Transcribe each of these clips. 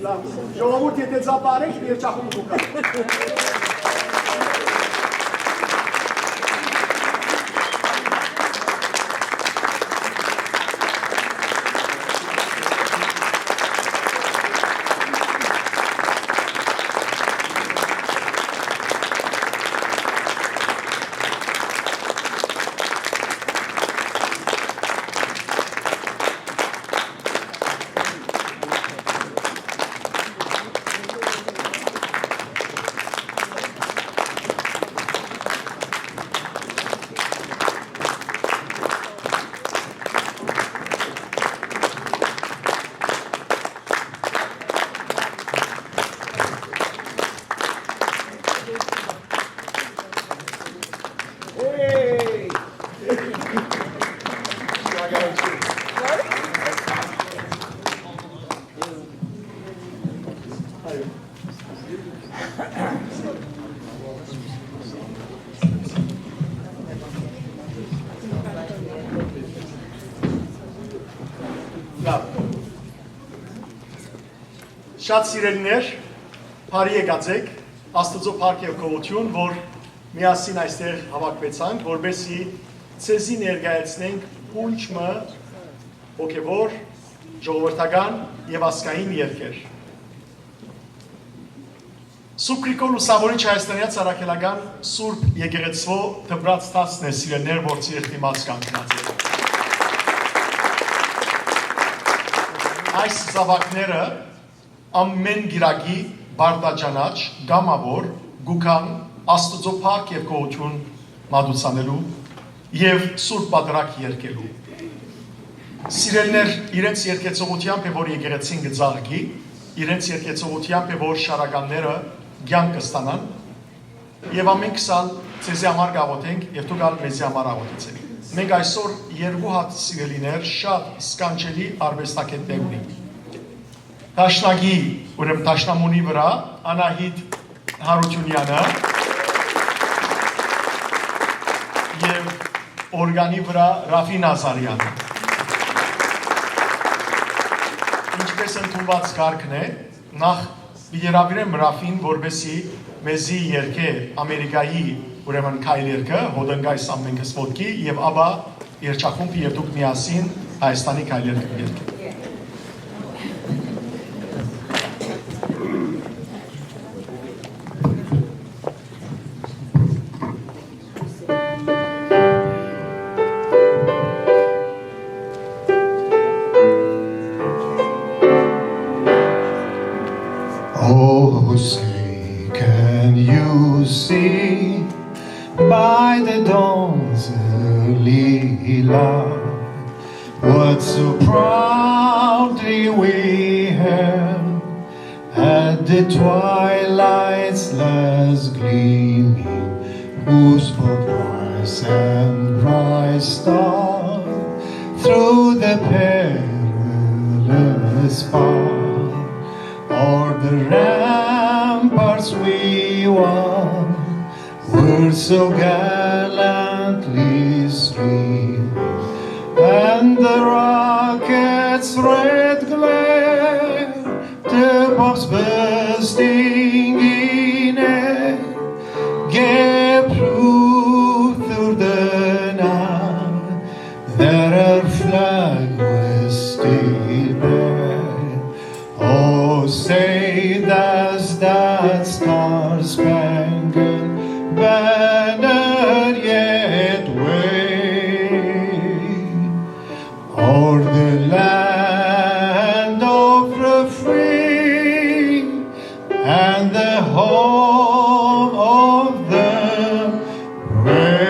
Ժողովուրդ եթե ծապարեք, երջախում կուկա։ Շատ սիրելիներ, բարի եկած եք, Աստծո փառք եւ գոհություն, որ միասին այստեղ հավաքվեցանք, որպեսզի ցեզի ներկայացնենք ուրիշ հոգևոր, ժողովրդական եւ ազգային երգեր։ Սուրբ Գրիգոր Լուսավորիչ Հայաստանյան Սարաքելական Սուրբ Եկեղեցու դպրաց 10-ն է սիրելիներ, որ ցիրտի մաս կանգնած է։ Այս զավակները ամեն գիրակի բարդաճանաչ, գամավոր, գուքան, Աստծո փառք եւ գոհություն մատուցանելու եւ սուրբ պատրակ երկելու։ Սիրելիներ, իրենց երկեցողությամբ է, որ եկեղեցին գծաղգի, իրենց երկեցողությամբ է, որ շարականները կյանք կստանան եւ ամեն քսալ ցեզի համար գաղութենք եւ դուք ալ մեզի համար աղոթեցեք։ Մենք այսօր երկու հատ սիրելիներ շատ սկանչելի արվեստագետներ ունենք։ Տաշնագի, ուրեմն Տաշնամունի վրա Անահիտ Հարությունյանը եւ օրգանի վրա Ռաֆին Ազարյանը։ Ինչպես ընդունված կարգն է, նախ երաբիրեմ Ռաֆին, որպեսզի մեզի երկե Ամերիկայի ուրեմն քայլ երկը, հոդնգայս ամենքս ոտքի եւ ապա երջախումբի եւ դուք միասին Հայաստանի քայլ երկը երկեք։ Oh, say, can you see by the dawn's early light what so proudly we hailed at the twilight's last gleaming, whose for Christ and Christ star through the perilous path? O'er the ramparts we won, were so gallantly streamed, and the rocket's red glare, the bombs bursting in air, gave proof through the night that our flag was still there. Oh, say does that star-spangled banner yet wave o'er the land of the free and the home of the brave?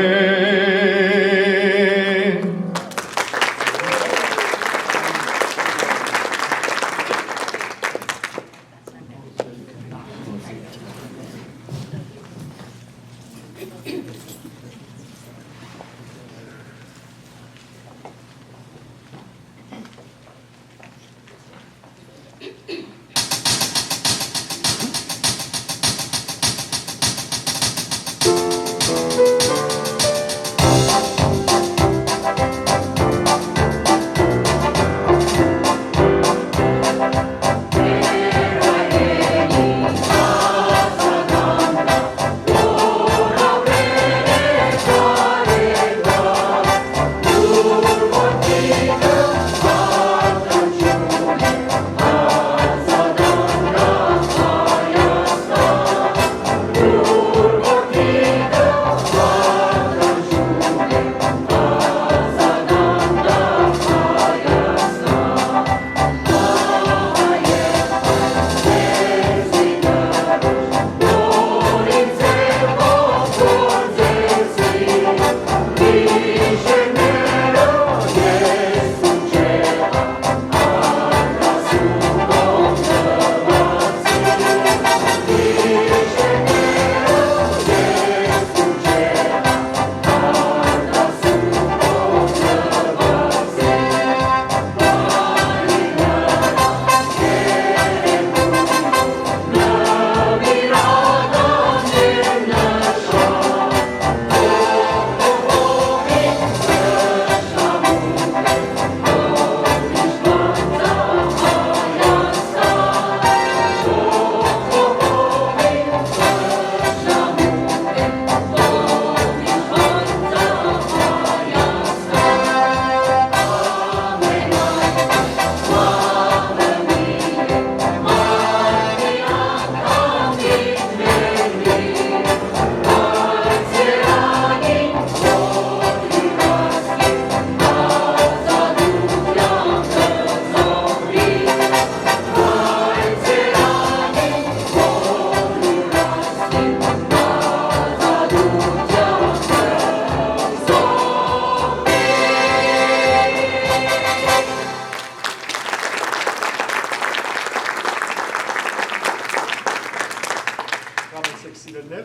Լսեք սիրելներ։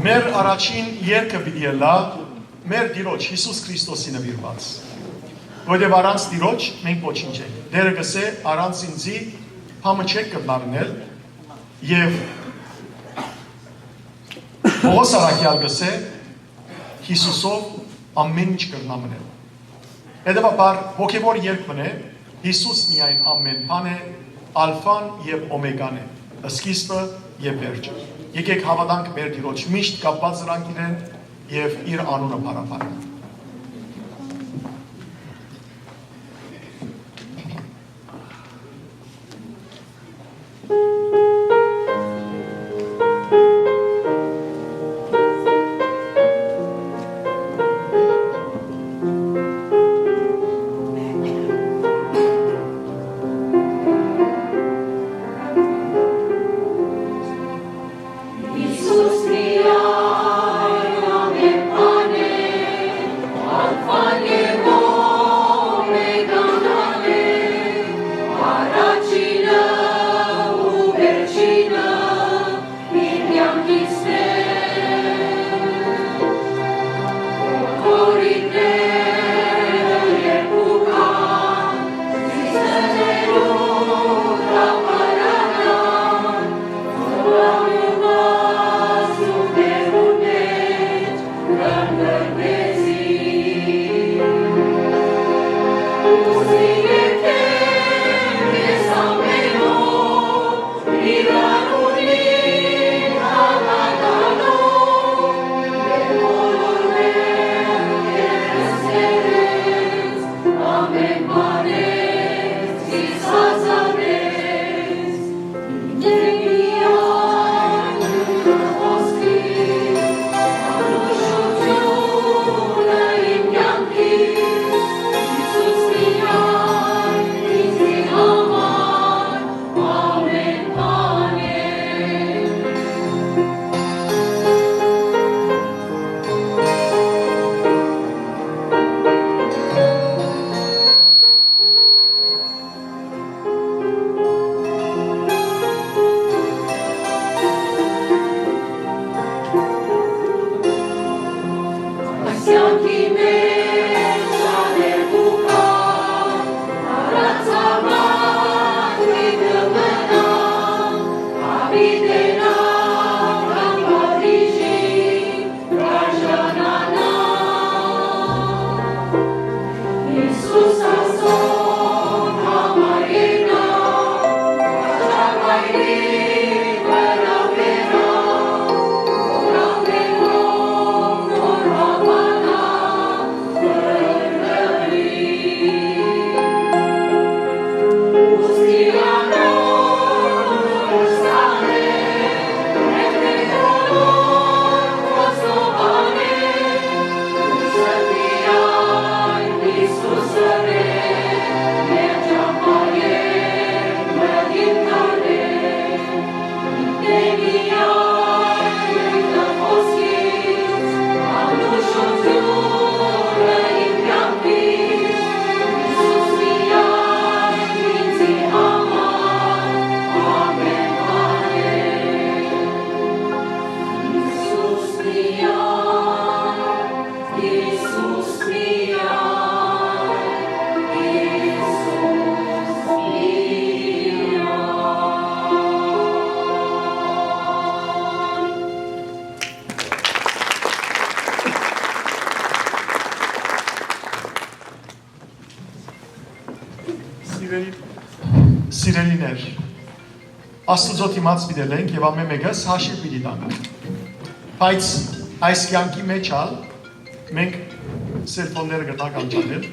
Մեր առաջին երգը պիտի լա մեր Տիրոջ Հիսուս Քրիստոսի նվիրված։ Որտեղ առանց Տիրոջ մենք ոչինչ ենք։ Դերը գսե առանց ինձի համը չեք կմարնել եւ Պողոս առաքյալ գսե Հիսուսով ամեն ինչ կրնամնել։ Հետևաբար հոգևոր երգն է Հիսուս միայն ամեն բան է, ալֆան եւ օմեգան է, սկիզբը եւ վերջը։ Եկեք հավատանք մեր Տիրոջ միշտ կապված նրանք իրեն եւ իր անունը փառաբանենք։ Սիրելիներ, Աստուծո դիմաց պիտենք եւ ամեն մեկս հաշիվ պիտի տանք։ Բայց այս կյանքի մեջ մենք սելֆոնները գտանք անջանել։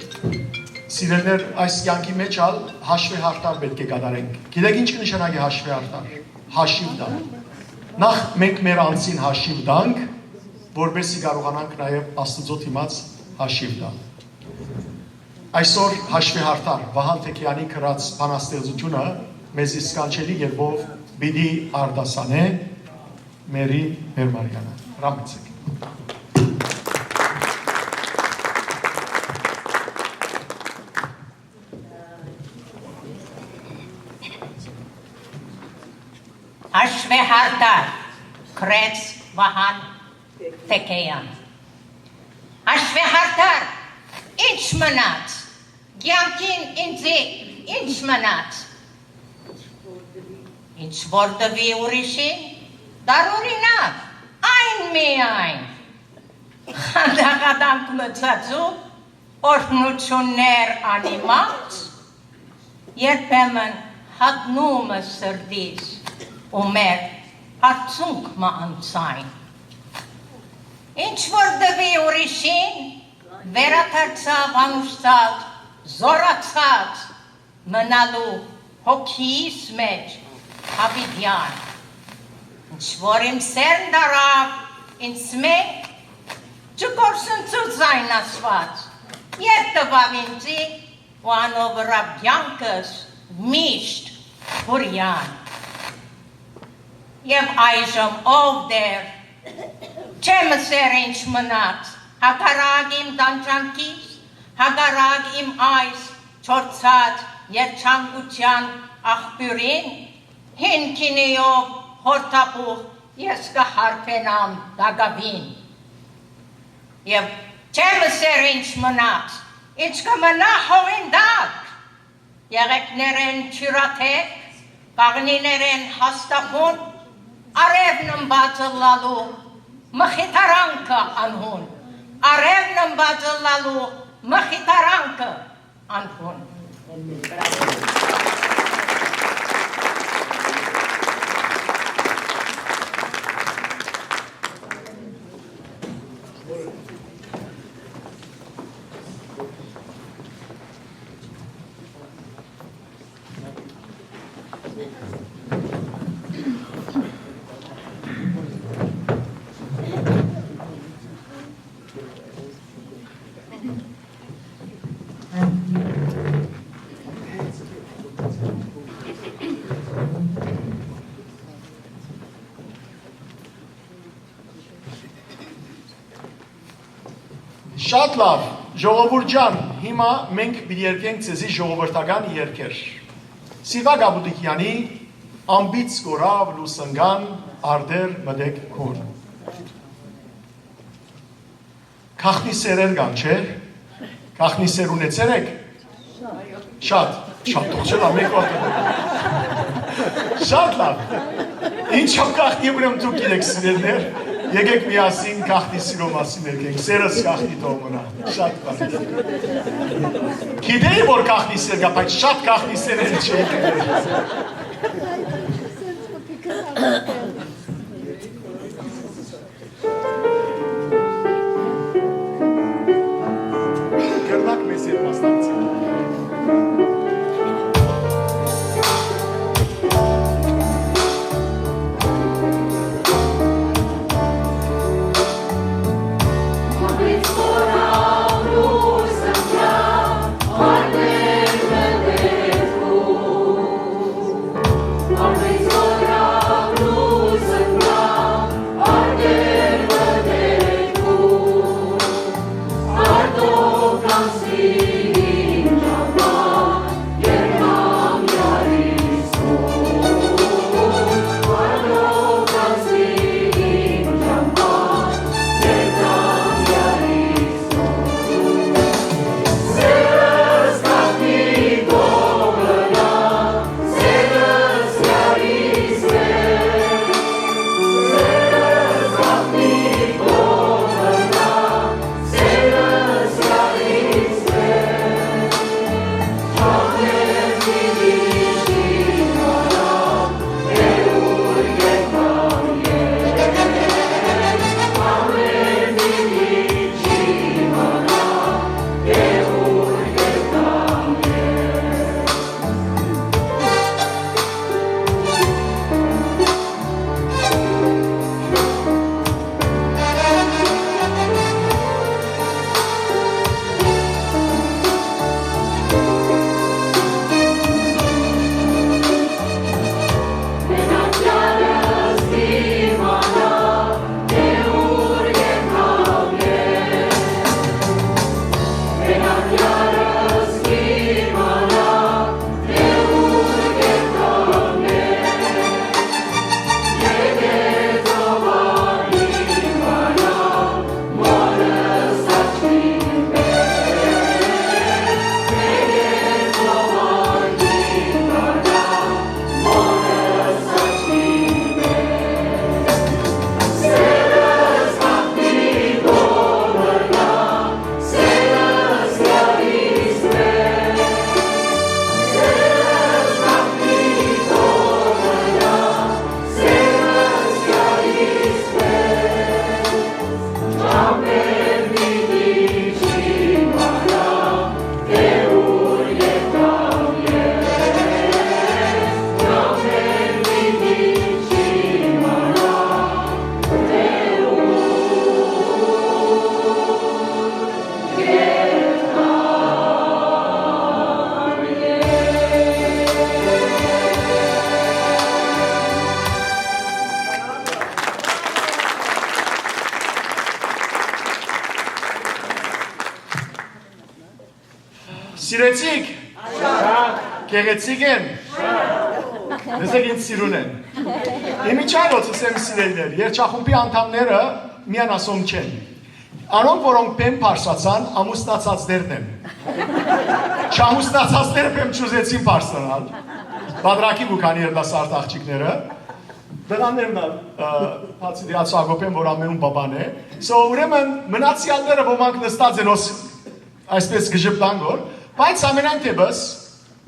Սիրելիներ, այս կյանքի մեջ հաշվի հարտար պետք է կատարենք։ Գիտեք ինչ կնշանակի հաշվի հարտար։ Հաշիվ տալ։ Նախ մենք մեր անձին հաշիվ տանք, որպեսզի կարողանանք նաեւ Աստուծո դիմաց հաշիվ տալ։ Այսօր հաշվի հարտար Վահան Թեքյանի գրած բանաստեղծությունը մեզ իսկանչելի երբով պիտի արդասանե մեր Մարիանա։ Ռամեցեք։ Հաշվեհարդար քրեց Վահան Թեքեյան։ Հաշվեհարդար ինչ մնաց, կյանքին ինձի ինչ մնաց, ինչ որ դվի ուրիշին, դարօրինակ, այն միայն, խանդաղադանք մծածու, օրհնություններ անիմաց, երբեմն հատնում է սրդիս ու մեր հարցունք մանցայն։ Ինչ որ դվի ուրիշին, վերաթարցավ անուշտալ, զորացած, մնալու հոգիս մեջ հավիդյան։ Ինչ որ իմ սերն դարավ, ինձ մեկ, չկորսնցուց այն ասված, ետ տվավ ինձի, ու անով վրավ կյանքս միշտ հուրյան։ Եվ այժմ ով դեր, չեմ սեր ինչ մնաց, հակարակ իմ տանջանքիս, հակարակ իմ այս չորցած երջանկության աղբյուրին, հին քինիով հորթապուխ ես կհարփենամ դագավին։ Եվ չեմ սեր ինչ մնաց, ինչ կմնա հովինդակ, եղեկներեն չյուրաթեք, կաղնիներեն հաստախուն, արևն ըմբածը լալու, մխիթարանքը անհուն, արևն ըմբածը լալու, մխիթարանքը անհուն։ Շատ լավ, ժողովուրդ ջան, հիմա մենք երգենք ձեզի ժողովրդական երգեր։ Սիվակ Աբուդիկյանի ամբից կորավ լուսնգան արդեր մդեք քուն։ Քախնի սերեր կան, չէ՞։ Քախնի սեր ունեցել եք։ Շատ թողջել մեկ օր։ Շատ լավ։ Ինչով քախնի ուրեմն դուք գիտեք սիրելներ։ Եկեք միասին քախնի սիրո մասին երգենք, սերս քախնի թողնա, շատ բան։ Գիտեի որ քախնի սեր կա, բայց շատ քախնի սերեր չէի Կրնակ մեզ հետ մասնակցել։ Always Սիրեցիք։ Գեղեցիկ են։ Դեսեք ինձ սիրուն են։ Իմիջայլոց ասեմ սիրելիներ, երջախումբի անդամները միանասում չեն։ Անոնք, որոնք պեմ պարսացան, ամուսնացածներն են։ Չամուսնացածները պեմ չուզեցին պարսանալ։ Բադրակի բուկանի երդասարդ աղջիկները։ Դրաններն բացի դրանից Ագոպեն, որ ամենում բաբան է։ Ուրեմն մնացյալները ոմանք նստած են այսպես գժպտան գոր, բայց ամենայն թեպս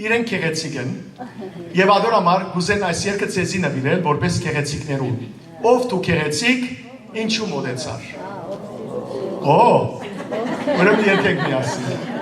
իրենք գեղեցիկ են եւ ադոր համար գուզեն այս երկը ցեզի նվիրել որպես գեղեցիկներու։ Ով դու գեղեցիկ, ինչու մոդեցար։ Ուրեմն երկեք միասին։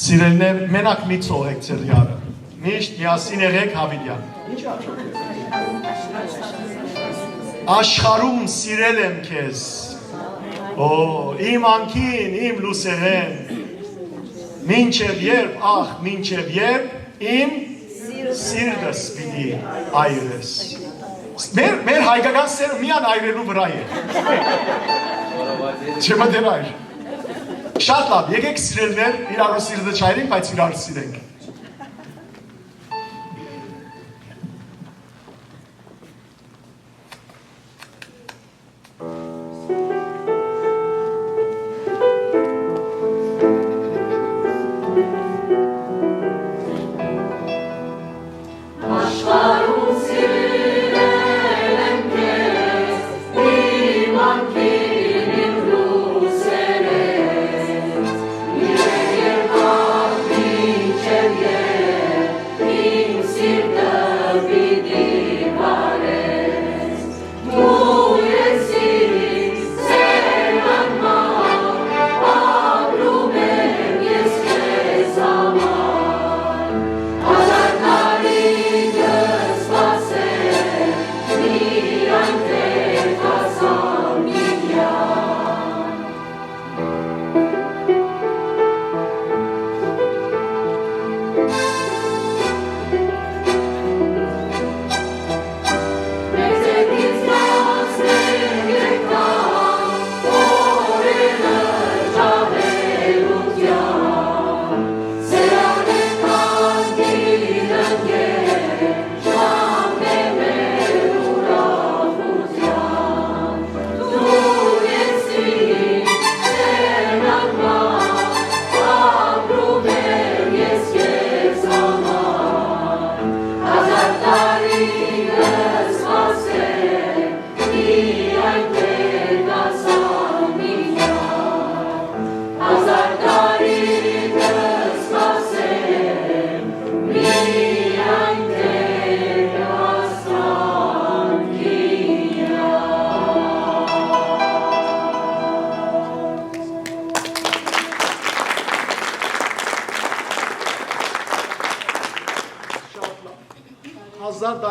Սիրելիներ, մենակ մի ծող եք ձեր յարը, միշտ միասին եղեք Հավիդյան։ Աշխարում սիրել եմ քեզ, իմ անքին, իմ լուսերեն, մինչև երբ, մինչև երբ իմ սիրտս պիտի այրես։ Մեր հայկական սերը միան այրելու վրա է։ Չեմը դեր այր։ Շատ լավ, եկեք սիրելներ, իրարու սիրտը չայրենք, բայց իրար սիրենք։ Check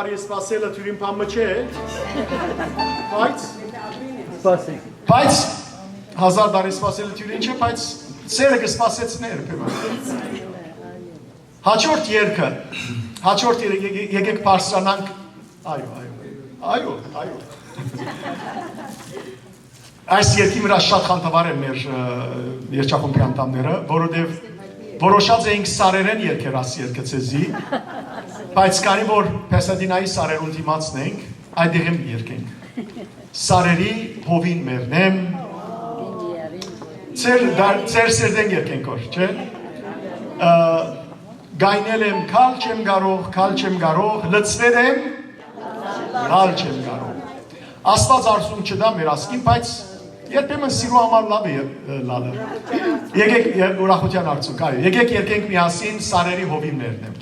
տարի սպասելը թյուրին պամը չէ, Սպասեք։ բայց 1000 տարի սպասելը թյուրին չէ, բայց սերը կսպասեցներ, հաջորդ երկը, եկեք պարսրանանք, այո, այս երկի վրա շատ խանդավար են մեր երջախումբի անդամները, որովհետև որոշած էինք սարերեն երկեր աս երկը ցեզի, բայց կարի որ Պեսադինայի սարերուն դիմացնենք, այդեղեմ երկենք։ Սարերի հովին մերնեմ, ծեր սերդեն երկենք որ, չէ։ Գայնել եմ կալ չեմ կարող, լծվել եմ, լալ չեմ կարող։ Աստված արսում չդա մեր ասկին, բայց երբեմն սիրու համար լավ է լալը։ Եկեք ուրախության արդյունք, այո, եկեք երկենք միասին սարերի հովին մերնեմ։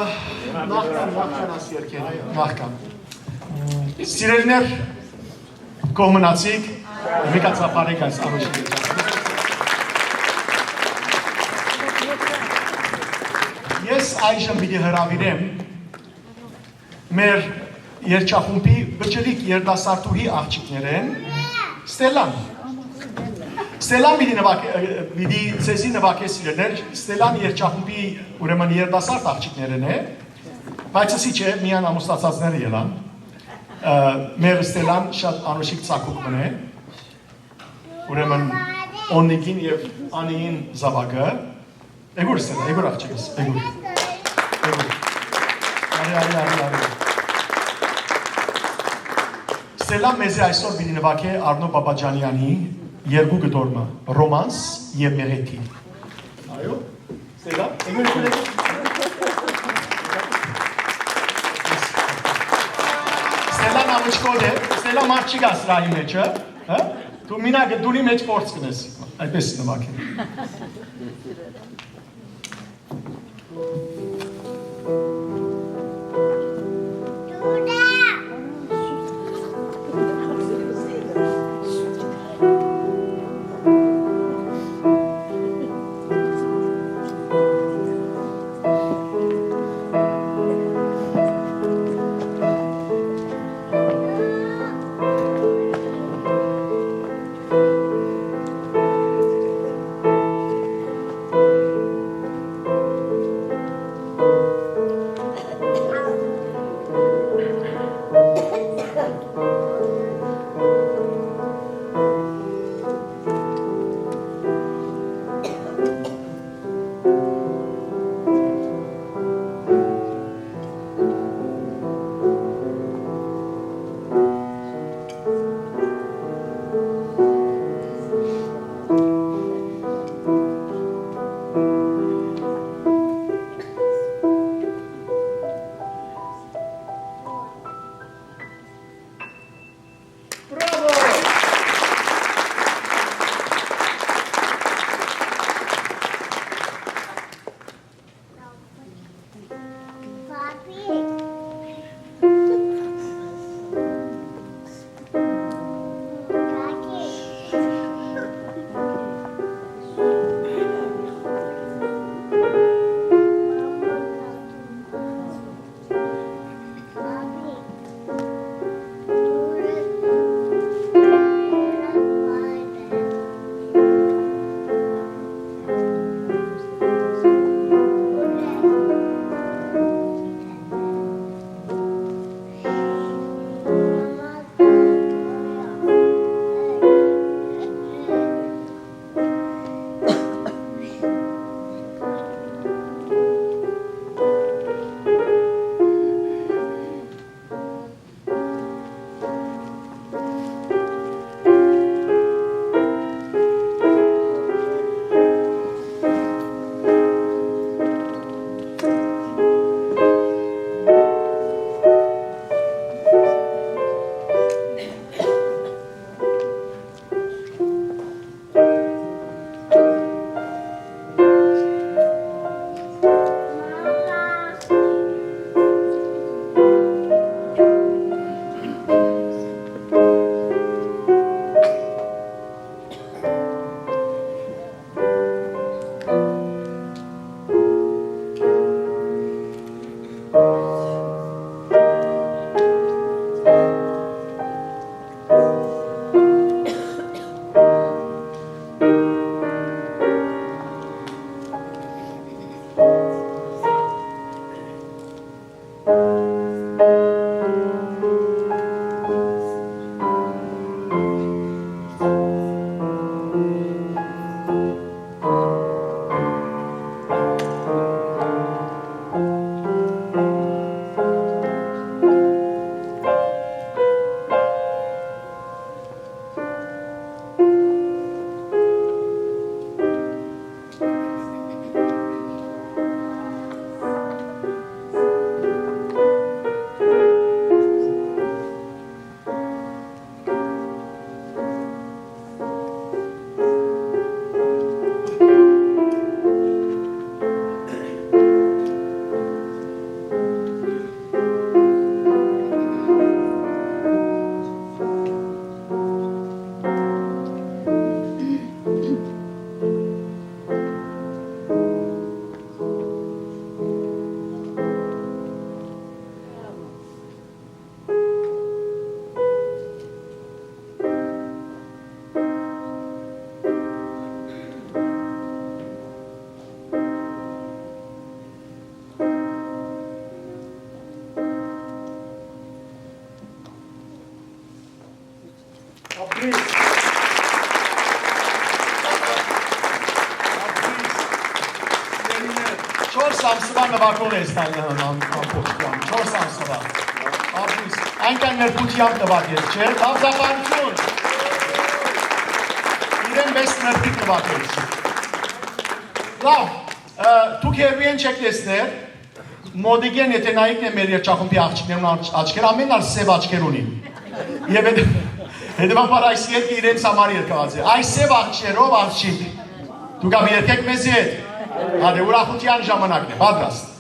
նախքան աս երկել, նախքան։ Սիրելիներ, կողմնացիք, մի կացապարեք այս անոշի երջացնի։ Ես այժմ պիտի հրավիրեմ մեր երջախումբի բջրիկ երդասարտուհի աղջիկներեն Ստելան։ Ստելան պիտի ցեզի նվակե սիրելներ, Ստելան երջախումբի ուրեմն երդասարտ աղջիկներեն է, բայց ասի չէ, միան ամուսնացածները ելան։ Մեր Ստելան շատ անոշիկ ծակուկ մն է, ուրեմն Օննիկին և Անիին զավակը, էգուր Ստելա, էգուր աղջիկս, էգուր, արի։ Ստելան մեզի այսօր պիտի նվակե Արնո Բաբաջանյանի երկու գտորմը, Ռոմանս և Մեղեթի։ Այո, Ստելա, էգուր։ Ստելան ամուչկոտ է, Ստելա մարդ չի գա սրայի մեջը, դու մինագը դունի մեջ փորձ կնես, այդպես նվակե։ Չորս ամսվա նվակով է ստայնան ամպոչկան, 4 ամսվա, ապրիս, այնքան ներկությամբ նվակ էր, չէ, լավզապարություն, իրեն բեստ ներկիտ նվակ էր, լավ, դուք երվի են չեք տեսներ, մոդիգեն եթե նայիքն է մեր երջախումպի աղջիկներուն աչքեր, ամեն ալ սև աչքեր ունի, և հետևաբար այս երկը իրենց համար երկված է, այս սև աղջերով աղջիկ, դուք ավ երկեք մեզի հետ, Hadi ուրախության ժամանակն է, պատրաստ։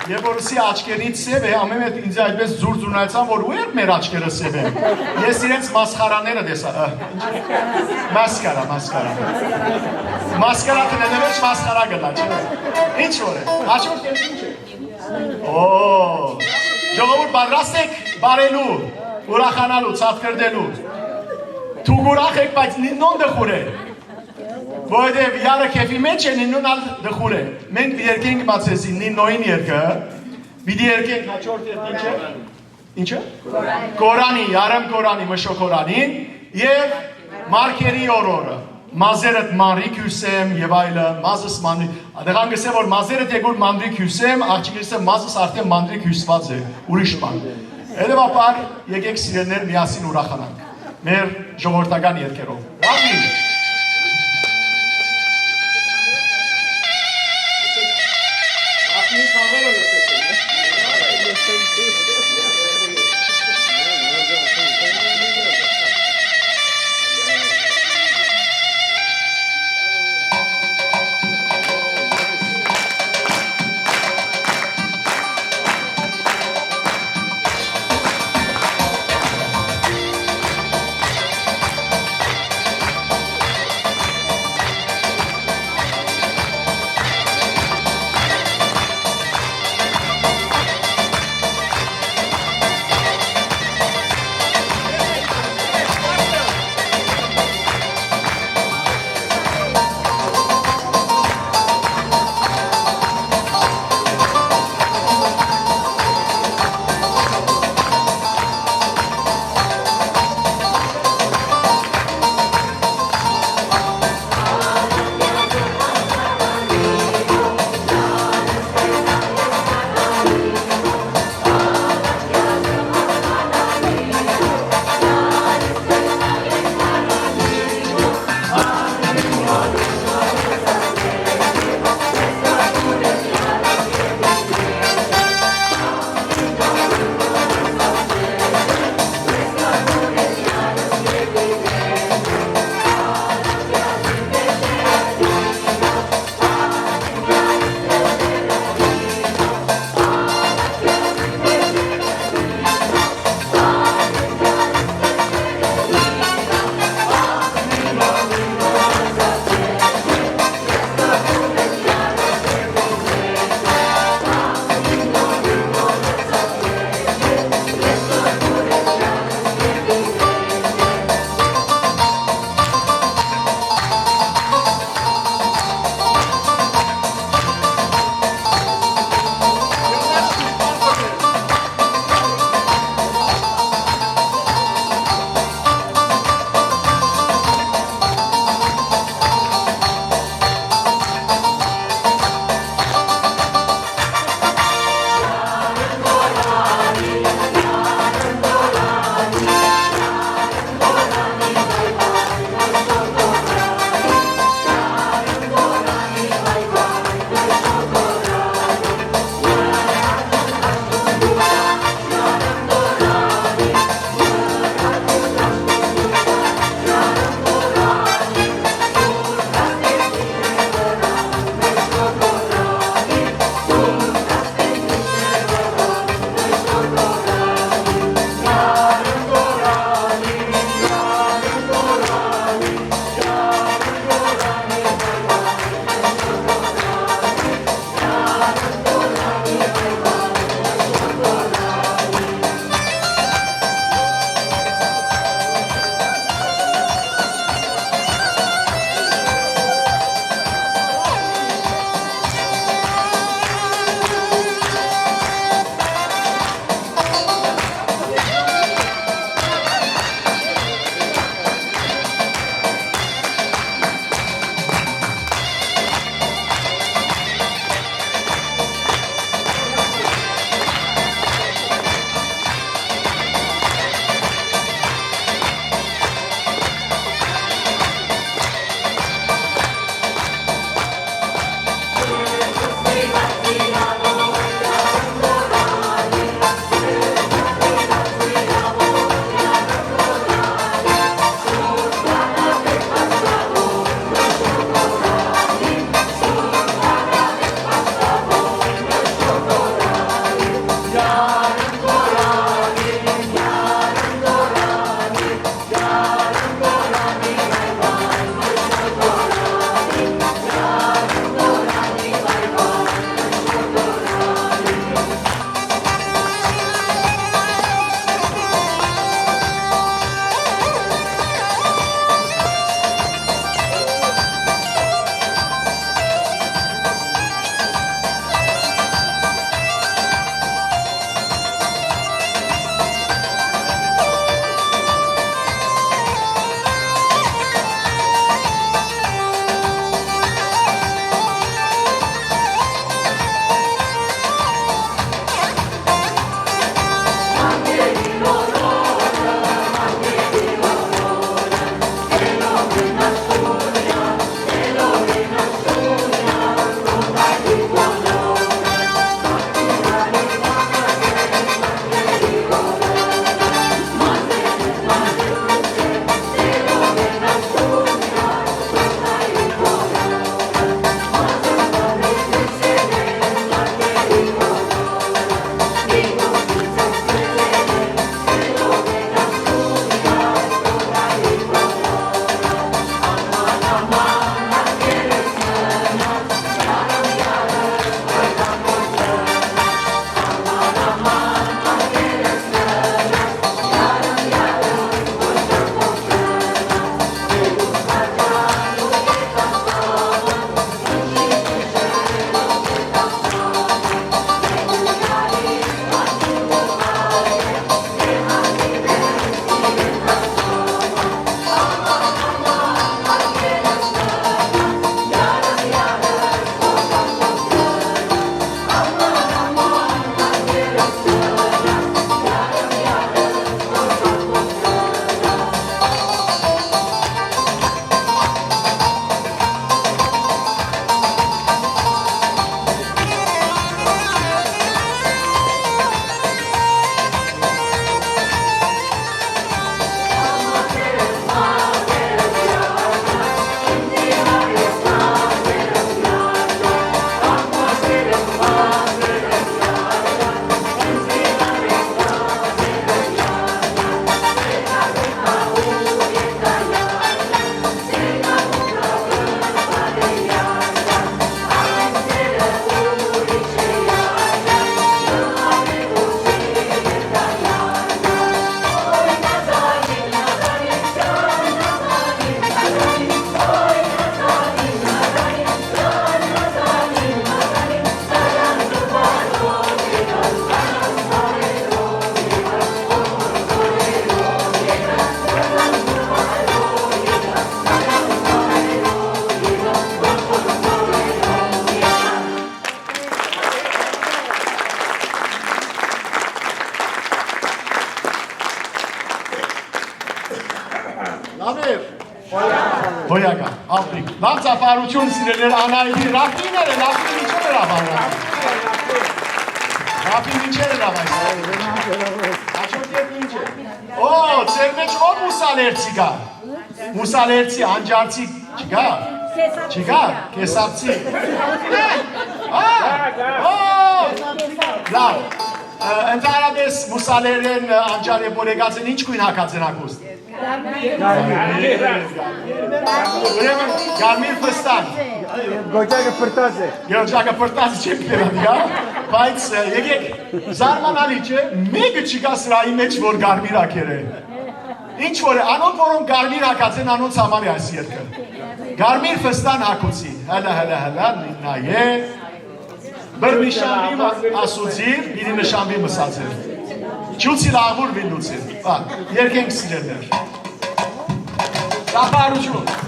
Եվ որ սի աչկերից սև է, ամեն մետ ինձ այդպես զուր զունայցան, որ ու էր մեր աչկերը սև են։ Ես իրենց մասխարաները դեսա, մասկարա։ Մասկարա տնենևեջ մասխարա գլա, չէ։ Ինչ որ է, հաչոր կերս ինչ է։ Ժողովուրդ պատրաստ եք բարելու, ուրախանալու, ծատկրդելու։ Թուք ուրախ եք, բայց նոն դխուր է։ Որովհետև յարը քեֆի մեջ է, նինուն ալ դխուր է։ Մենք երկենք բացեսի նինոյին երկը, բիդի երկենք հաչորդ երդ ինչ է? Կորանի, յարեմ կորանի, մշո կորանին և մարկերի օրորը։ Մազերըտ մանրիկ հյուսեմ և այլը, մազս մանրիկ, դեղան գսեմ, որ մազերըտ եգուր մանրիկ հյուսեմ, աղջիկրսեմ մազս արդեն մանրիկ հյուսված է, ուրիշ ման։ Հետևաբար եկեք սիրելներ միասին ուրախանանք, մեր ժողովրդական երկերով։ Ռավի։ Ամեր։ Հոյակա, ապրիկ։ Լավ ծափարություն սիրելեր Անահիտի Ռաֆիները, Ռաֆին ինչեր էր ավանա։ Ռաֆին ինչեր էր ավանա։ Աշոտ ետ ինչ է։ Օ, ծեր մեջ ով մուսալերցի գա։ Մուսալերցի, անջարցի չգա։ Չգա, կեսապցի։ Լավ, ընդհանրապես մուսալերեն անջար և որեգած են ինչ կույն հակած են ակուստ։ Ուրեմն Գարմիր Ֆստան Գոջակը պրտած է Գոջակը պրտած չեք պերան յա բայց եկեք զարմանալի չէ մեկը չկա սրայի մեջ որ Գարմիր ակեր է ինչ որ է անոնք որոնք Գարմիր հակած են անոնց համար է այս երկը Գարմիր Ֆստան հակուցի հələ նայե բր նշանվի ասուձիր իրի նշանվի մսացեր Չուցի լաղուր վիլուցիր, երկենք սիրելներ Ծափարություն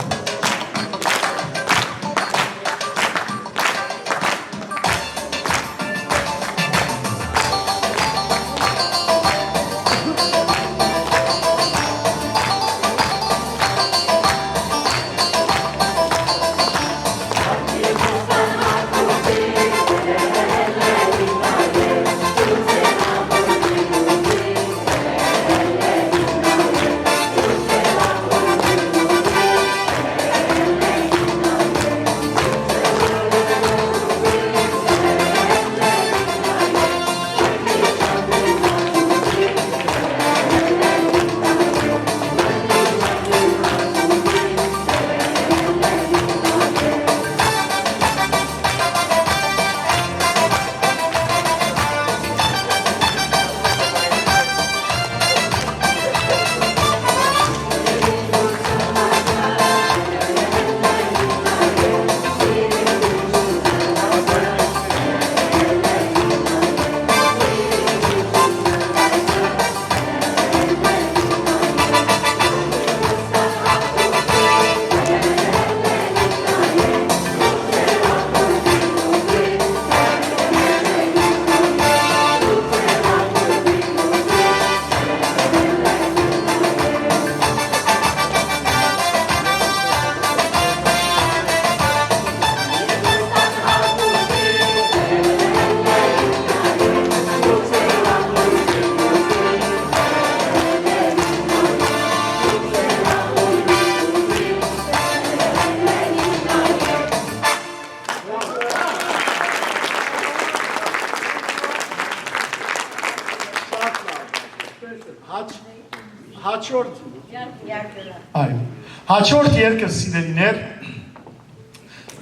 Հաջորդ երկը սիրելիներ,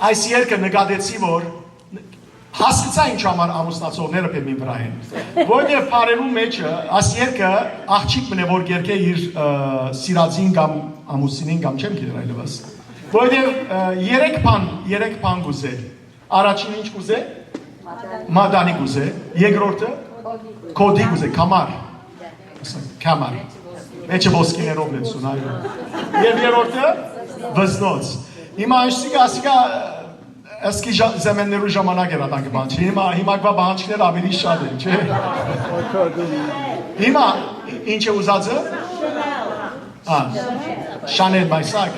այս երկը նկատեցի, որ հասկացա ինչ համար ամուսնացողները պեմին վրա են, որտեղ պարելու մեջը, այս երկը աղջիկ մն է, որ երկե իր սիրածին կամ ամուսինին կամ չեմ գիտեր այլևս, որտեղ երեք բան գուզե, առաջին ինչ գուզե, մադանի գուզե, երկրորդը, կոդի գուզե, կամար, Մեջը ոսկիներով լեցուն, այո։ Եվ երորդը վզնոց։ Հիմա աշտիկը ասիկա ասկի զեմեններու ժամանակ էր ատանքը բանչ։ Հիմակվա բանչքներ ավելի շատ են, չէ։ Հիմա ինչ է ուզածը։ Շանել բայսակ։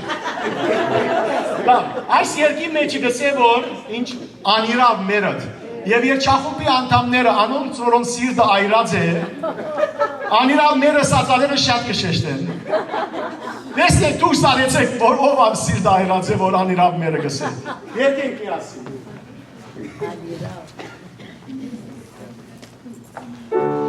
Այս երկի մեջի գսե որ ինչ անիրավ մերըդ։ Եվ երջախումբի անդամները անոնց որոնց սիրտը այրած է, անիրավ մերը սածալերը շատ կշեշտեն։ Տեսնեք դուք սարեցեք, որ ով ամ սիրտը այրած է, որ անիրավ մերը գսե։ Երկենք միասին։ Yeah.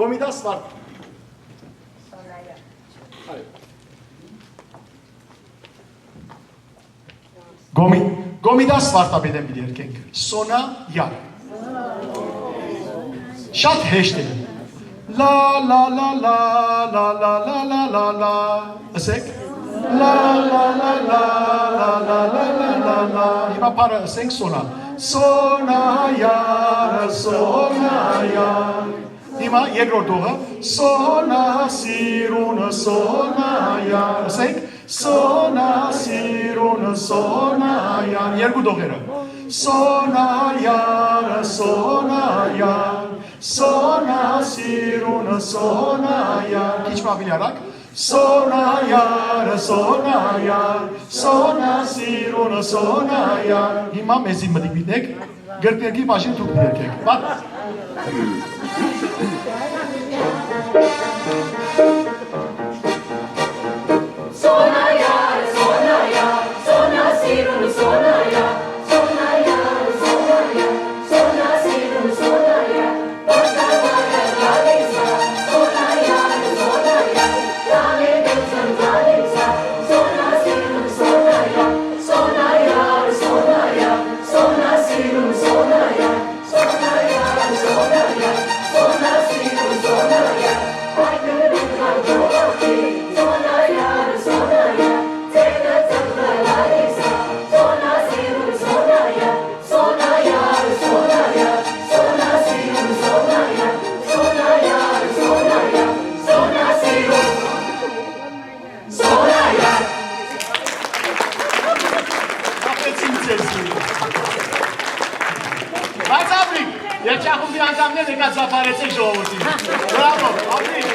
Գոմիդաս վարդ։ Գոմիդաս վարդապետեն պիտի երկենք։ Սոնա յար։ Շատ հեշտ է։ Լա լա լա լա լա լա լա լա լա լա ասեք։ Լա լա լա լա լա լա լա լա լա հիմա պարը ասենք սոնա։ Սոնա յար, սոնա յար Հիմա երկրորդ ուղը Սոնա սիրունը սոնա յար ասենք Սոնա սիրունը սոնա յար երկու դողերը Սոնա յարը սոնա յար Սոնա սիրունը սոնա յար Քիչ ավելի արագ Սոնա յարը սոնա յար Սոնա սիրունը սոնա յար Հիմա մեզի մտիկ բիտեք գրպերքի բաժին թուկ ներքեք Բատ Sona yar, sona sirun, sona yar, sona yar, sona yar, sona sirun, sona yar. Porta maya galesa, sona yar, dale dulce galesa, sona sirun, sona yar, sona yar, sona yar, sona sirun, sona yar, sona yar, sona yar, sona sirun, sona yar. Ay gönlüm kalbimde, sona yar, sona yar, tena tena galesa, sona sirun, sona yar, sona yar, sona yar, sona sirun, sona yar, sona yar, sona yar, sona sirun, sona yar. Ապեցին ձեզի Բայց ապրիկ Երջախումբի անդամներ եկած զապարեցեք ժողովորդին Բրավո, ապրիկ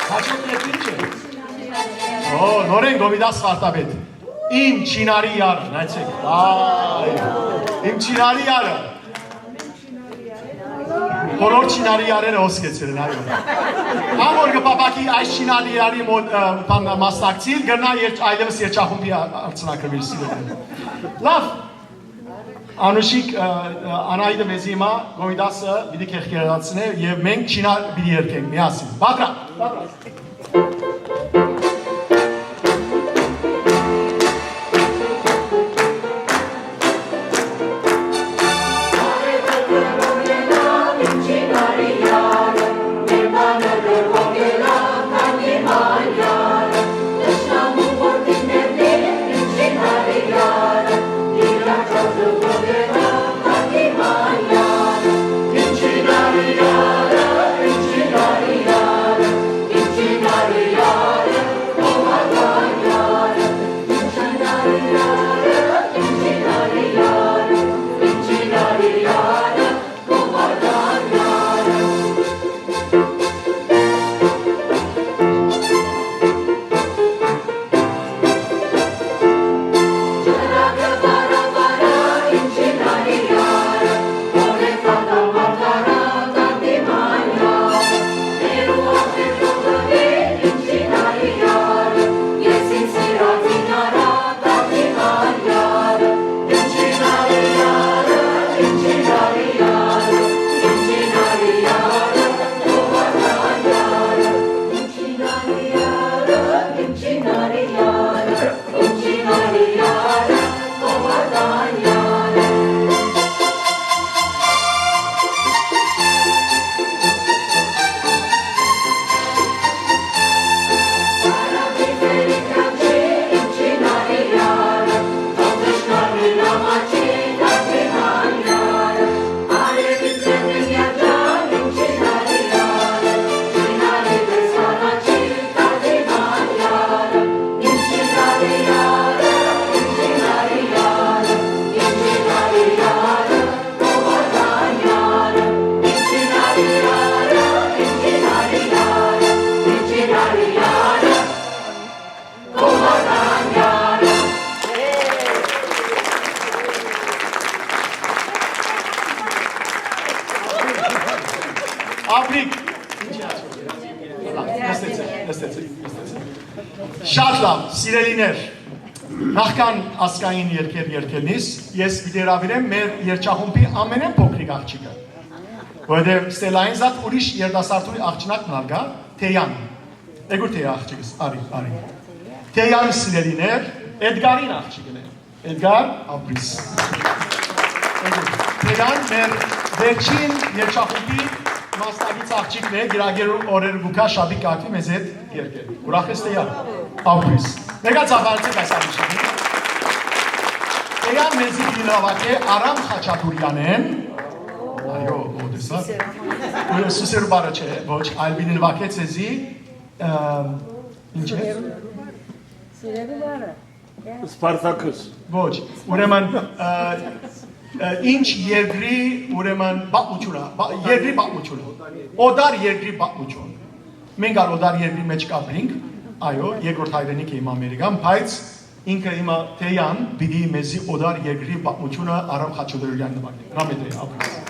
Հաչոտ ետ ինչ է Նորեն գովիդաս վարտապետ Իմ չինարի յարը, նայցեք Իմ չինարի յարը Բոլոր չինարի յարերը հոսկեցել են, այո Ամոր գպապակի այս չինարի յարի մասնակցիլ գրնա այլևս երջախումբի արցնակրվիլ սիրել Լավ Անուշիկ Անայդը մեզ հիմա գովիդասը պիտի կեղկերացնե և մենք չինար պիտի երկենք միասին Բատրա Inchinaria, Ապրիկ։ Շատ լավ, սիրելիներ, նախքան ասկային երկեր երկելնից, ես վիդերավիրեմ մեր երջախումբի ամենեն փոքրիկ աղջիկը, որովհետև Ստելային զատ ուրիշ երդասարտուի աղջնակ մնարգա, Թեյան, էգուր Թեյա աղջիկս, արի, Թեյան սիրելիներ, Էդգարին աղջիկն է, Էդգար ապրիս, Թեյան մեր վերջին երջախումբի մասնակից աղջիկն է, գրագերու օրեր գուկա շաբի կարգի մեզ հետ երկել, ուրախ ես Թեյա, ապրիս, մեկա ծավալցեք այս աղջիկին, Թեյան մեզի դինավակ է Արամ Խաչատուրյանեն, այո, ոտեսա, սուսերու բարը չէ, ոչ, այլ բինվակ է ծեզի, ինչ է? Սիրելու բարը, Սպարտակուս, ոչ, ուրեմն, ինչ երկրի ուրեմն բաղմուչուրա, երկրի բաղմուչուրա, օդար երկրի բաղմուչուն, մենք ար օդար երկրի մեջ կապրինք, այո, երկրորդ հայրենիք է իմ Ամերիկան, բայց ինքը իմա Թեյան բիդի մեզի օդար երկրի բաղմուչունը Արամ Խաչատուրյան նվագ է, ռամետ է, ապրես։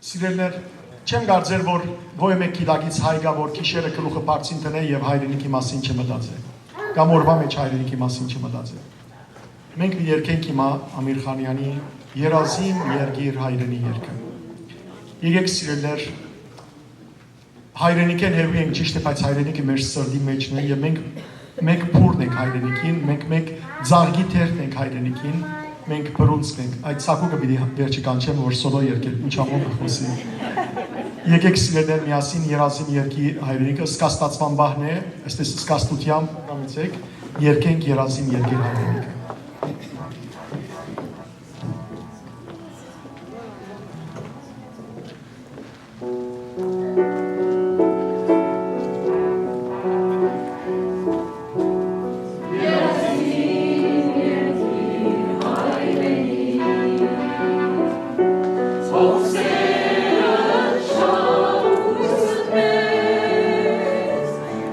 Սիրելներ, չեմ կարծեր, որ ոյ մեկ գիտակից հայգա, որ կիշերը գլուխը բարձին տնե եւ հայրենիքի մասին չմտածե, կամ օրվա մեջ հայրենիքի մասին չմտածե։ Մենք երկենք հիմա Ամիր Խանյանի Երազիմ երգիր հայրենի երգը։ Եկեք սիրելներ, հայրենիքեն հերվի ենք ճիշտ է, բայց հայրենիքը մեր սրդի մեջն է եւ մենք մեկ փուրն ենք հայրենիքին, մենք մեկ ձարգի թերթ ենք հայրենիքին, մենք բրունցք ենք, այդ սակուկը պիտի վերջի կանչեմ, որ սոլո երկել, ինչ ամոն կխոսի։ Եկեք սիրելներ միասին Երազիմ երգի հայրենիքը, սկաստացման բահն է, այստես սկաստությամբ կամիցեք, երկենք Երազիմ երգի հայրենիքը։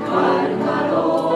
Karkaros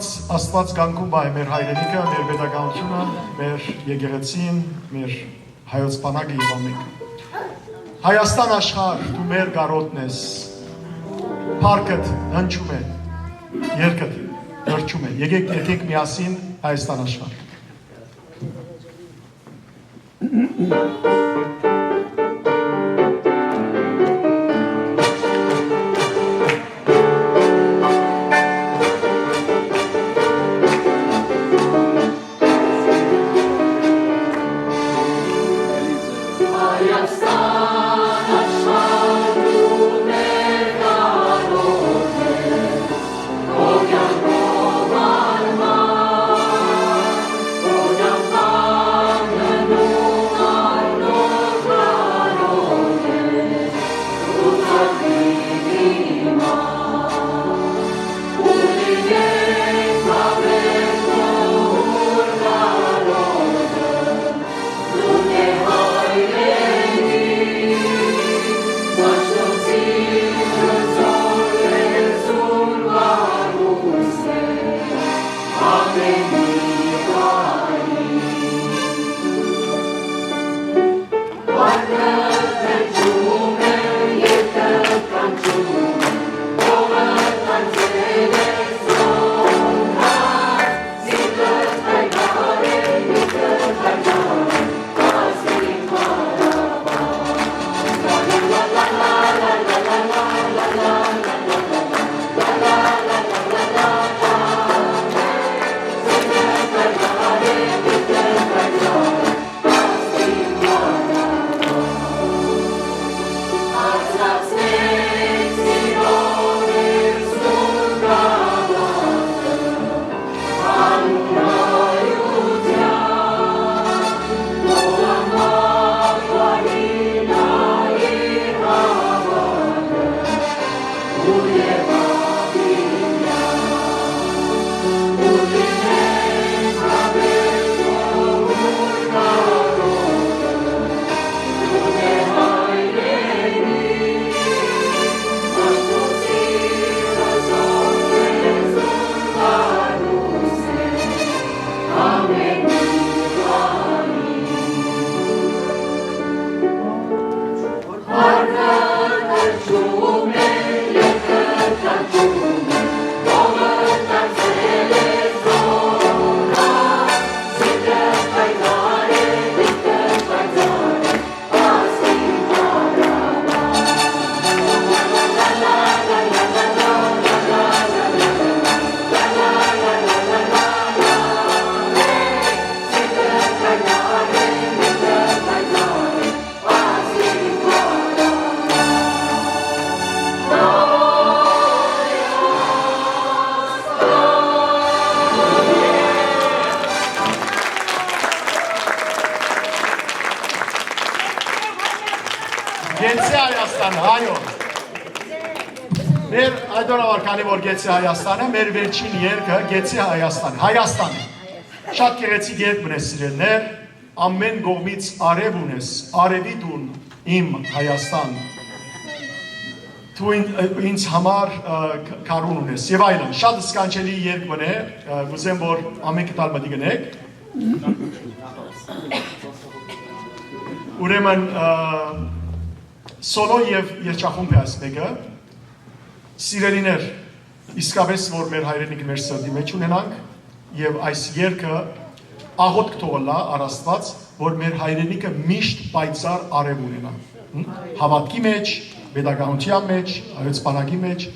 Աստված գանկում բայ մեր հայրենիքը, մեր պետականությունը, մեր եկեղեցին, մեր հայոց բանակը եւ ամենը։ Հայաստան աշխարհ, դու մեր գարոտն ես։ Փառքդ հնչում է, երկդ հրճում է։ Եկեք միասին Հայաստան աշխարհ։ Գեցի Հայաստան, հայոց։ Մեր այդորավար կանի որ գեցի Հայաստանը, մեր վերջին երկը գեցի Հայաստան, Հայաստան է։ Շատ գեղեցիկ երկ մնես սիրելներ, ամեն գողմից արև ունես, արևի դուն իմ Հայաստան, դու ինձ համար կարուն ունես, և այլն, շատ սկանչելի երկ մնե, գուզեմ որ ամեն կտալ մտի գնեք, ուրեմն Սոլո և երջախումբ է այս մեկը, սիրելիներ, իսկապես որ մեր հայրենիքը մեր սրտի մեջ ունենանք և այս երկը աղոտ կթողլա առաստված, որ մեր հայրենիքը միշտ պայծար արև ունենա, հավատքի մեջ, պետականության մեջ, հայոց բանակի մեջ,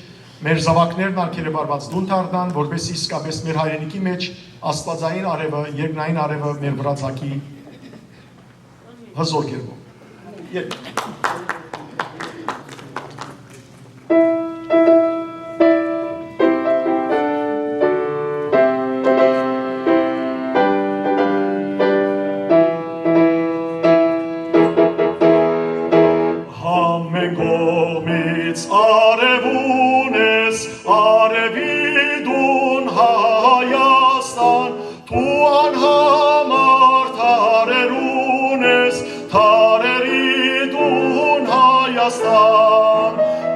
մեր զավակներն ալքերեբարված դուն դառնան, որպես իսկապես մեր հայրենիքի մեջ աստվածային արևը, երկնային արևը մեր վրա ցակի հզոր կերպով։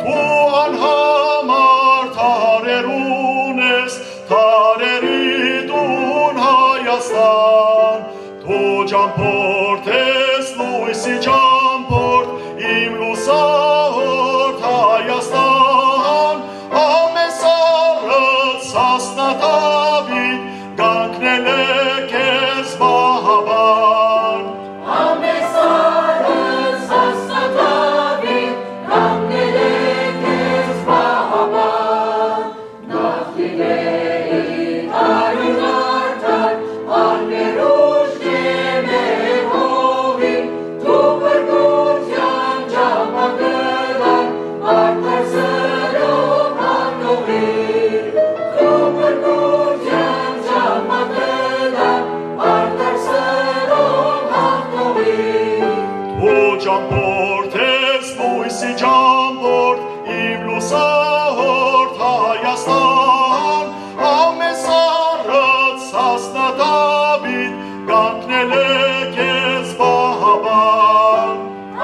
Tu anhamar tarerunes, tarerunes. ճամփորդ ես լույսի ճամփորդ իմ լուսահորդ Հայաստան ամեն սառած հասնա Դավիթ կանգնել է քեզ Վահաբան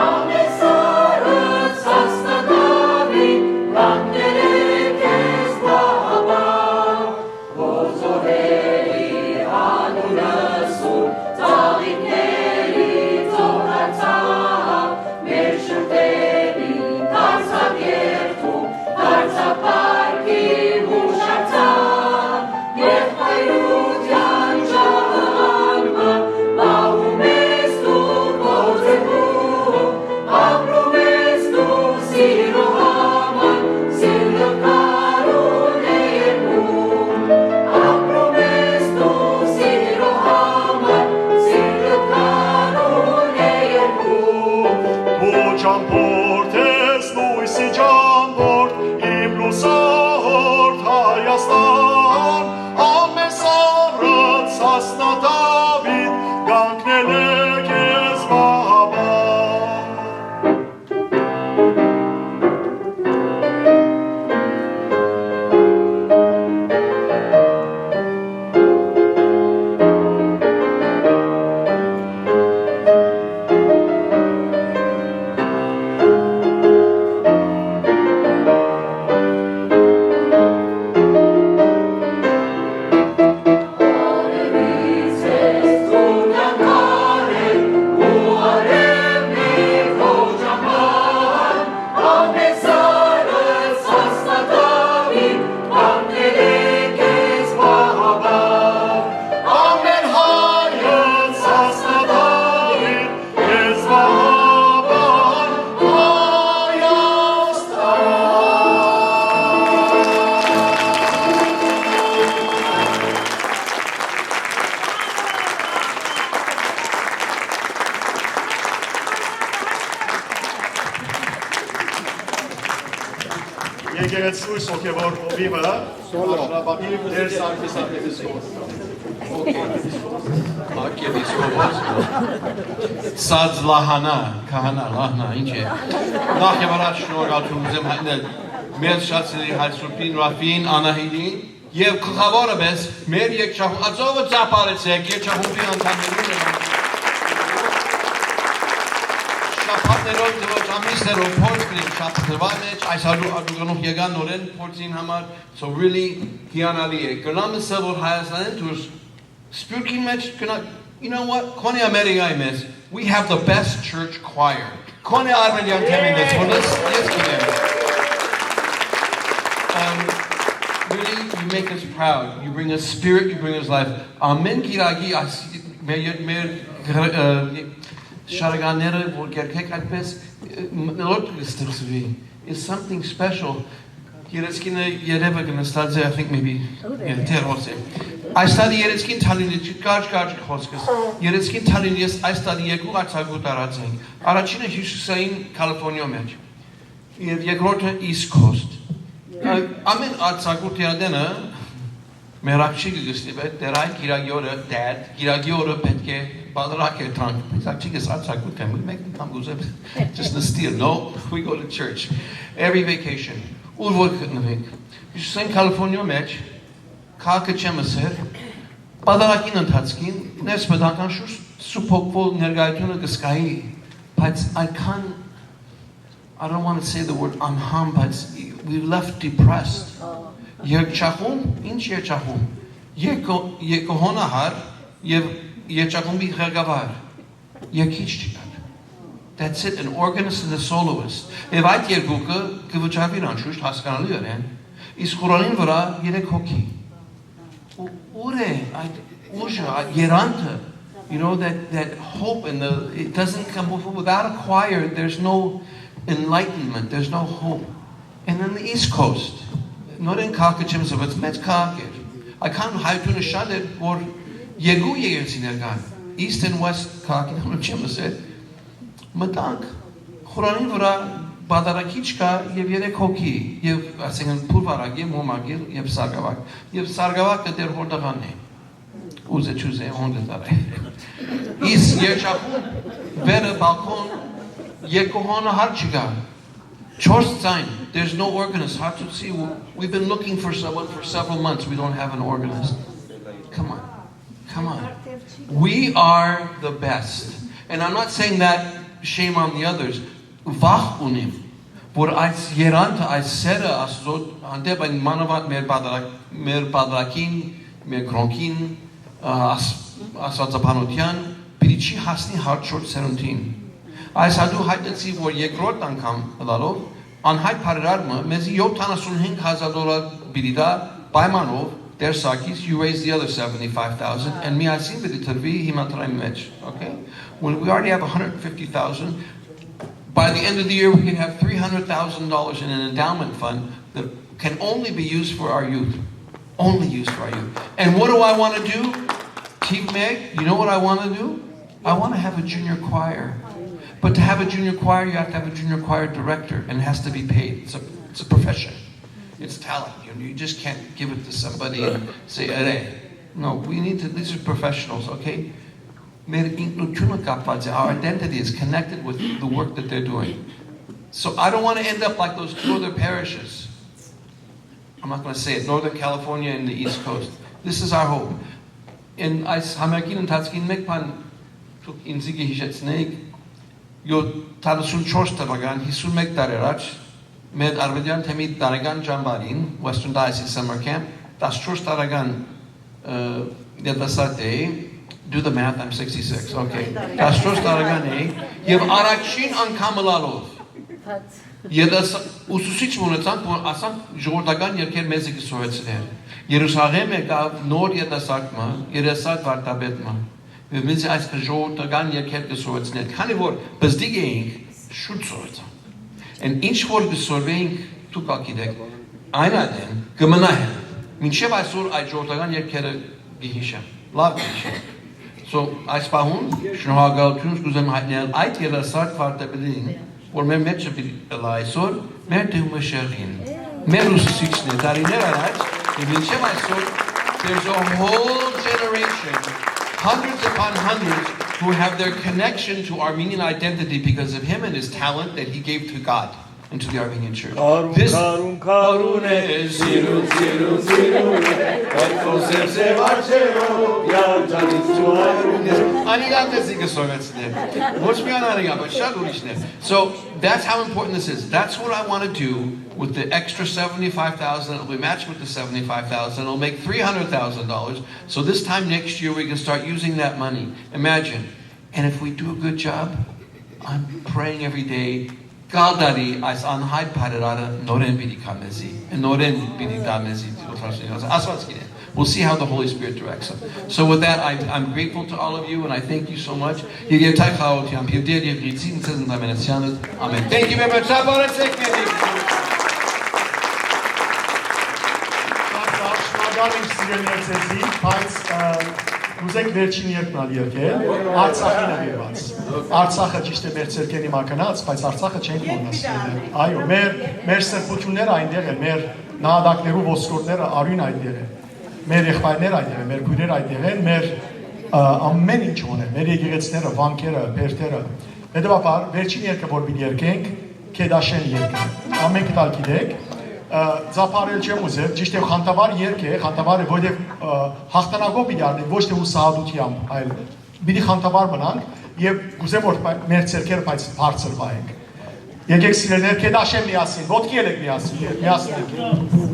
ամեն սառած հասնա Դավիթ կանգնել է քեզ Վահաբան Ո՛զորելի անունը սուրբ ծաղիկների ծոռացավ մեր շուրթերի դարձավ երթում դարձավ պարկի հուշացավ եղբայրության շահը անման բաղում ես դու գործերում ապրում ես դու սիրո համար սիրո կարուն է երկում ապրում ես դու սիրո համար սիրո կարուն է երկում Դու ճամփորդ ես լույսի ճամփորդ իմ լուսահորդ Հայաստան ամեն սառած հասնա Դավիթ կանգնել է քեզ Վահաբան Արևից ես դուրնան կարել ու արև մեր հոջամար ամեն սառած հասնա Դավիթ կանգնել է քեզ Վահաբան ամեն հայոց հասնա Դավիթ քեզ Վահաբան Հայաստան Եկեղեցու սոքևոր օբիվը Աշրաբամի դեր Սարգիս Արտեսկոս Սած լահանա, կահանա, լահնա, ինչ է Նախ և առաջ շնորհակալություն ուզեմ հայտնել մեր շացերի Հայրսուրբին, Ռաֆին, Անահիտին և գլխավորը մեզ մեր եկչախումբի ծապարեցեք եկչախումբի անդամներին Շաբաթներով դվոց ամիսներով փորձ կրիք շատ թվան մեջ այս ադուգանով եկան նորեն փորձին համար So really հիանալի է Կրամսը որ Հայաստանեն դուրս Սպյուրքին մեջ You know what? Քոնի Ամերիկայի մեզ We have the best church choir Քոնի Արմենյան թեմին ես որս ես կինեմ Really you make us proud You bring us spirit, you bring us life Ամեն գիրագի մեր շարականները որ գերքեք այդպես նոր կստեղծվի It's something special Երեսկինը երևը կնստած է I think maybe թերոս է Այս տարի երեսկին թալինի կարճ խոսքս Երեսկին թալինի ես այս տարի երկու արձակուտ արածենք Առաջինը հյուսիսային Կալիֆորնիա մեջ Եվ երկրորդը East Coast Ամեն արձակուտ յադենը մեր աղջիկը գստիվ է դեր այն գիրագի օրը dad գիրագի օրը պետք է բادرակ է տանք Բայց աղջիկս արձակուտ եմ Մենք կամ գուզեմ just նստիր No, we go to church Every vacation Ուր որ գտնվենք Հյուսիսային Կալիֆորնիա մեջ Քաղաքը չեմ ասել Բادرակին ընթացքին Ներս պետական շուտ սուփոքվող ներկայությունը կսկայի Բայց I don't want to say the word unharmed but we left depressed Երկչախում, ինչ երկչախում Երկոհոնահար և երկչախումբի ղերգավար Երկիչ չկար That's it, an organist and a soloist Եվ այդ երկուկը կվճավիր անշուշտ հասկանալի են Իսկ խուրանին վրա երեք հոգի Ուր է այդ ուժը, երանքը You know that hope and it doesn't come without a choir there's no enlightenment, there's no hope And then the East Coast Նորեն քաղաքը չեմ ասում, բայց մեծ քաղաք էր Այքան հայտունը շատ էր, որ երկու եկեղեցիներ կան East and West քաղաքի նամը չեմ ասել Մտանք, խորանին վրա բادرակիչ կա և երեք հոգի Եվ ասենք փուրվարակ և մոմագիր և սարգավակ Եվ սարգավակը դեր հորդաղան է Ուզե չուզե հոնդը տարը Իս երջախում վերը բալքոն Yekohona harchiga. Chorst sign. There's no organist. Hard to see. We've been looking for someone for several months. We don't have an organist. Come on. Come on. We are the best. And I'm not saying that shame on the others. Vach unim. Vor als Yeranta, als Sera, als so, ande bei Manavat mer Badrakin, mer Kronkin, as Zapanotian, Pirichi Hasni Hard Short 17. Այս հատու հայտնեցի, որ երկրորդ անգամ լալով, անհայտ պարերարմը, մեզի 75,000 $, բիրիդա, պայմանով, դեր սակից, you raise the other 75,000, and միասին բիդի թրվի հիմատրային մեջ, okay? When we already have 150,000, by the end of the year we can have $300,000 in an endowment fund that can only be used for our youth. Only used for our youth. And what do I want to do? Team Meg, you know what I want to do? I want to have a junior choir. But to have a junior choir, you have to have a junior choir director, and it has to be paid. It's a profession. It's talent. You just can't give it to somebody and say, hey. No, we need to, these are professionals, okay? Our identity is connected with the work that they're doing. So I don't want to end up like those two other parishes. I'm not going to say it, Northern California and the East Coast. This is our hope. In Hamerkin and Tatskin Mekpan took in Ziggy Hishetsneik. Yo 34 տարեկան 51 տարի առաջ մեր Արմենիան թեմի տարեկան ճամբարին Western Diocese Summer Camp 14 տարեկան դեպասատ էի do the math I'm 66 okay 14 տարեկան էի եւ առաջին անգամ լալով ես ուսուցիչ մոնեցանք որ ասանք ժողովրդական երկեր մեզ կսովեցներ Երուսաղեմ եկավ նոր յետասակմը երեսակ վարտաբետմը Մենք այս ժողովրդական երկեր կսովեցնել, քանի որ բզդիկ էինք շուտ սովեցան։ Են ինչ որ կսովեինք դուք ակիդեք, այն այդեն կմնահեն։ Մինչև այսօր այդ ժողովրդական երկերը գիհիշան, լավ գիհիշան։ So այս պահուն շնորհակալություն կուզեմ հայտնել այդ երասարդ վարտաբերին, որ մեր մեջ է այսօր մեր դիմաշեղին, մեր ուսուցիչներ, տարիներ առաջ, եւ մինչև այսօր there's a whole generation hundreds upon hundreds who have their connection to Armenian identity because of him and his talent that he gave to God and to the Armenian Church. This So that's how important this is. That's what I want to do with the extra 75,000. It'll be matched with the 75,000. It'll make $300,000. So this time next year we can start using that money. Imagine. And if we do a good job, I'm praying every day. Galdari as anhayt parerara noren bidikamezi and noren bidikamezi. We'll see how the Holy Spirit directs us. So with that, I'm grateful to all of you and I thank you so much. Amen. Thank you very much. Ուզենք վերջին երկնալ երկել, Արցախին է վերված։ Արցախը ճիշտ է մեր ցերկենի մականած, բայց Արցախը չենք մոռանալ։ Այո, մեր սրբությունները այնտեղ են, մեր նահատակներու ոսկորները արյուն այնտեղ են։ Մեր եղբայրները այնտեղ են, մեր քույրերը այնտեղ են, մեր ամեն ինչ ունեն, մեր եկեղեցիները, վանքերը, բերդերը։ Հետևաբար, վերջին երկը որ պիտի երկենք, Քեդաշեն երկը։ Ամենք դա գիտեք։ Զապարել չեմ ուզել, ճիշտ է խանդավար երկ է, խանդավար է, որտեղ հաղթանակով պիտի առնենք, ոչ թե հուսահատությամբ, այլ պիտի խանդավար մնանք եւ գուզեմ որ մեր ցերկերը բայց բարձր վայենք։ Եկեք սիրելիներ, Քեդաշեն միասին, ոտքի ելեք միասին։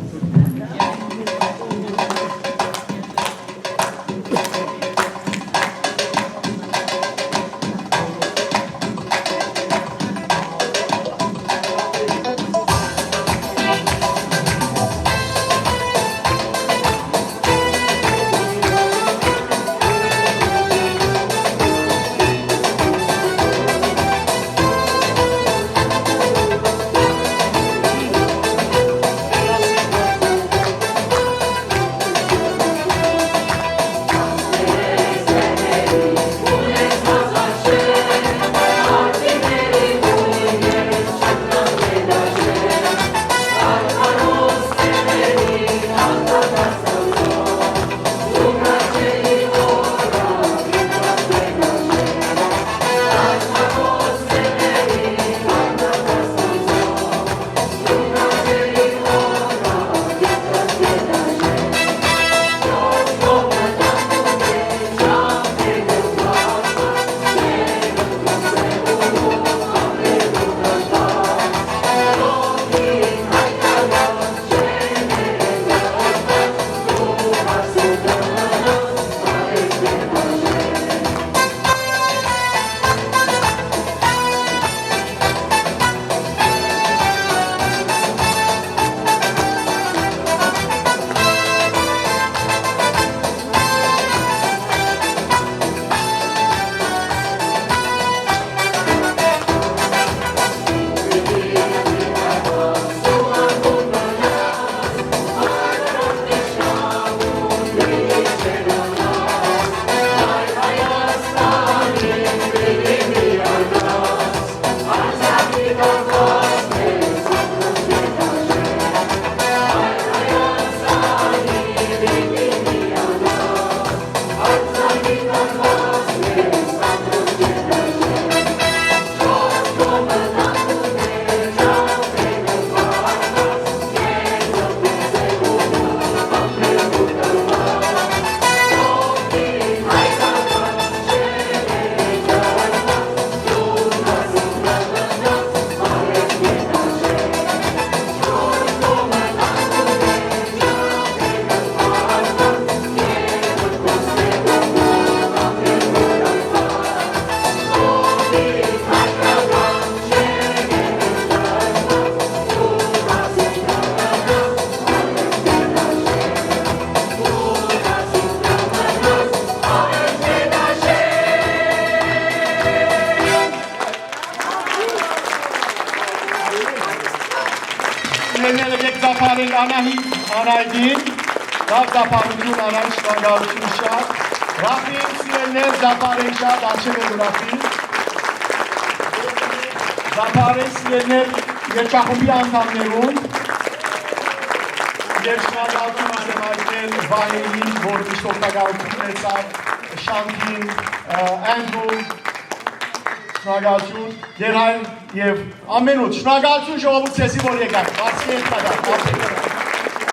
շնորհակալ Անահիտ Անայդին, լավ դապարություն Անայդ, շնորհակալություն շատ, Ռաֆին սիրելներ դապարեն շատ, աչել է Ռաֆին, դապարեն սիրելներ երջախումբի անդամներուն, Եվ շնորհակալություն ասեմ այդել Վահեին, որ միշտ օգտագործություն ունեցավ, Շանթին, Անդրու, շնորհակալություն, Երհայն եւ ամենուց շնորհակալություն ժողովուրդ ցեսի որ եկաք, բացի հետ կա դա,